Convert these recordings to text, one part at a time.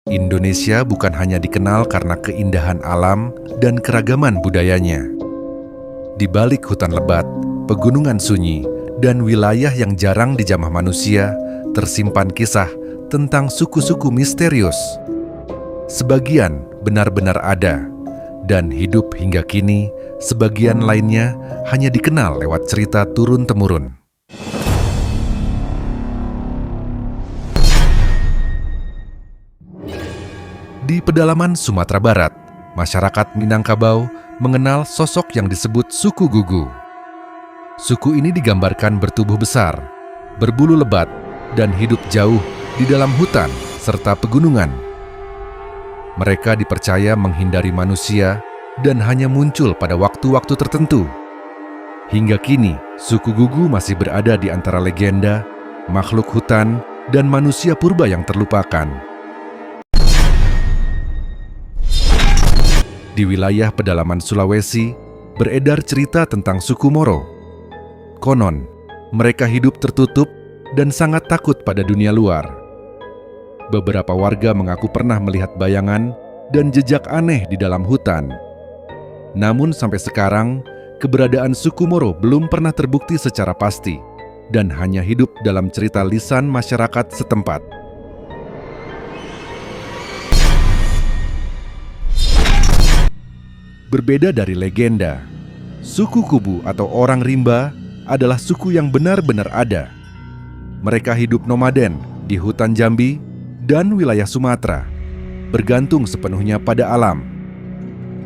Indonesia bukan hanya dikenal karena keindahan alam dan keragaman budayanya. Di balik hutan lebat, pegunungan sunyi, dan wilayah yang jarang dijamah manusia, tersimpan kisah tentang suku-suku misterius. Sebagian benar-benar ada, dan hidup hingga kini, sebagian lainnya hanya dikenal lewat cerita turun-temurun. Di pedalaman Sumatera Barat, masyarakat Minangkabau mengenal sosok yang disebut suku Gugu. Suku ini digambarkan bertubuh besar, berbulu lebat, dan hidup jauh di dalam hutan serta pegunungan. Mereka dipercaya menghindari manusia dan hanya muncul pada waktu-waktu tertentu. Hingga kini, suku Gugu masih berada di antara legenda, makhluk hutan, dan manusia purba yang terlupakan. Di wilayah pedalaman Sulawesi, beredar cerita tentang suku Moro. Konon, mereka hidup tertutup dan sangat takut pada dunia luar. Beberapa warga mengaku pernah melihat bayangan dan jejak aneh di dalam hutan. Namun sampai sekarang, keberadaan suku Moro belum pernah terbukti secara pasti dan hanya hidup dalam cerita lisan masyarakat setempat. Berbeda dari legenda, suku Kubu atau orang rimba adalah suku yang benar-benar ada. Mereka hidup nomaden di hutan Jambi dan wilayah Sumatera, bergantung sepenuhnya pada alam.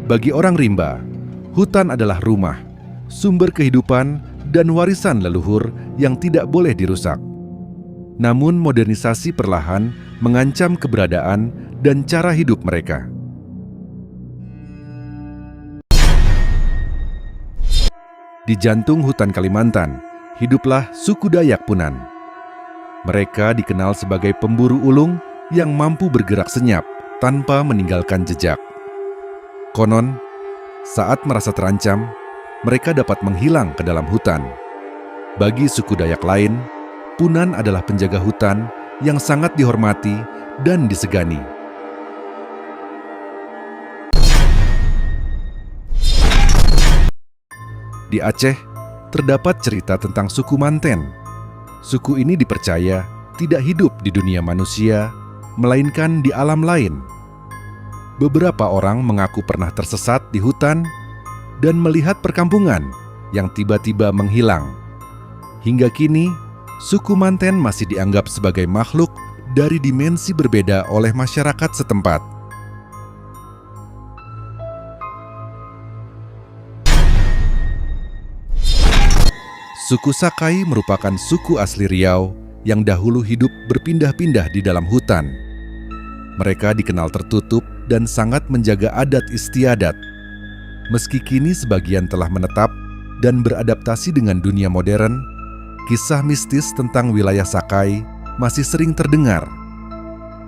Bagi orang rimba, hutan adalah rumah, sumber kehidupan, dan warisan leluhur yang tidak boleh dirusak. Namun modernisasi perlahan mengancam keberadaan dan cara hidup mereka. Di jantung hutan Kalimantan, hiduplah suku Dayak Punan. Mereka dikenal sebagai pemburu ulung yang mampu bergerak senyap tanpa meninggalkan jejak. Konon, saat merasa terancam, mereka dapat menghilang ke dalam hutan. Bagi suku Dayak lain, Punan adalah penjaga hutan yang sangat dihormati dan disegani. Di Aceh, terdapat cerita tentang suku Manten. Suku ini dipercaya tidak hidup di dunia manusia, melainkan di alam lain. Beberapa orang mengaku pernah tersesat di hutan dan melihat perkampungan yang tiba-tiba menghilang. Hingga kini, suku Manten masih dianggap sebagai makhluk dari dimensi berbeda oleh masyarakat setempat. Suku Sakai merupakan suku asli Riau yang dahulu hidup berpindah-pindah di dalam hutan. Mereka dikenal tertutup dan sangat menjaga adat istiadat. Meski kini sebagian telah menetap dan beradaptasi dengan dunia modern, kisah mistis tentang wilayah Sakai masih sering terdengar.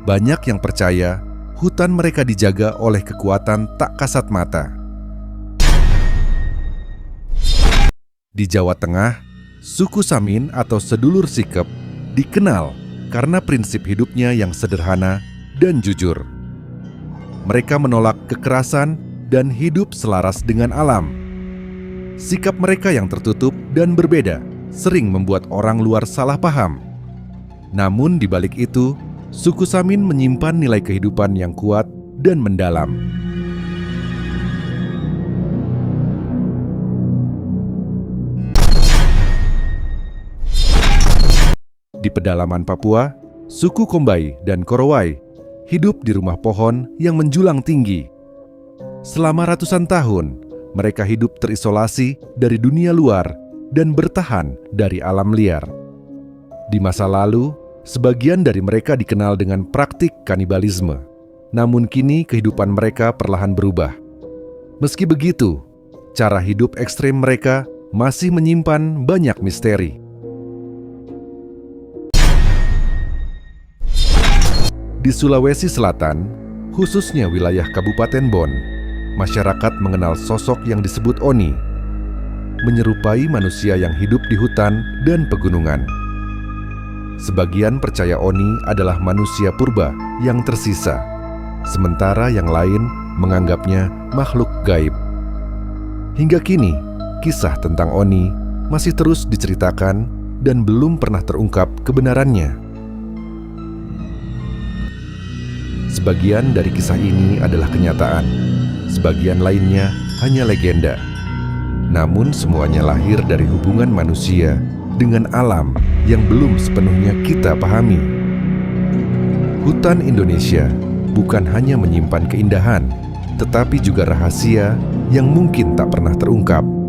Banyak yang percaya hutan mereka dijaga oleh kekuatan tak kasat mata. Di Jawa Tengah, suku Samin atau sedulur Sikep dikenal karena prinsip hidupnya yang sederhana dan jujur. Mereka menolak kekerasan dan hidup selaras dengan alam. Sikap mereka yang tertutup dan berbeda sering membuat orang luar salah paham. Namun di balik itu, suku Samin menyimpan nilai kehidupan yang kuat dan mendalam. Di pedalaman Papua, suku Kombai dan Korowai hidup di rumah pohon yang menjulang tinggi. Selama ratusan tahun, mereka hidup terisolasi dari dunia luar dan bertahan dari alam liar. Di masa lalu, sebagian dari mereka dikenal dengan praktik kanibalisme. Namun kini kehidupan mereka perlahan berubah. Meski begitu, cara hidup ekstrem mereka masih menyimpan banyak misteri. Di Sulawesi Selatan, khususnya wilayah Kabupaten Bon, masyarakat mengenal sosok yang disebut Oni, menyerupai manusia yang hidup di hutan dan pegunungan. Sebagian percaya Oni adalah manusia purba yang tersisa sementara yang lain menganggapnya makhluk gaib. Hingga kini, kisah tentang Oni masih terus diceritakan dan belum pernah terungkap kebenarannya. Sebagian dari kisah ini adalah kenyataan, sebagian lainnya hanya legenda. Namun semuanya lahir dari hubungan manusia dengan alam yang belum sepenuhnya kita pahami. Hutan Indonesia bukan hanya menyimpan keindahan, tetapi juga rahasia yang mungkin tak pernah terungkap.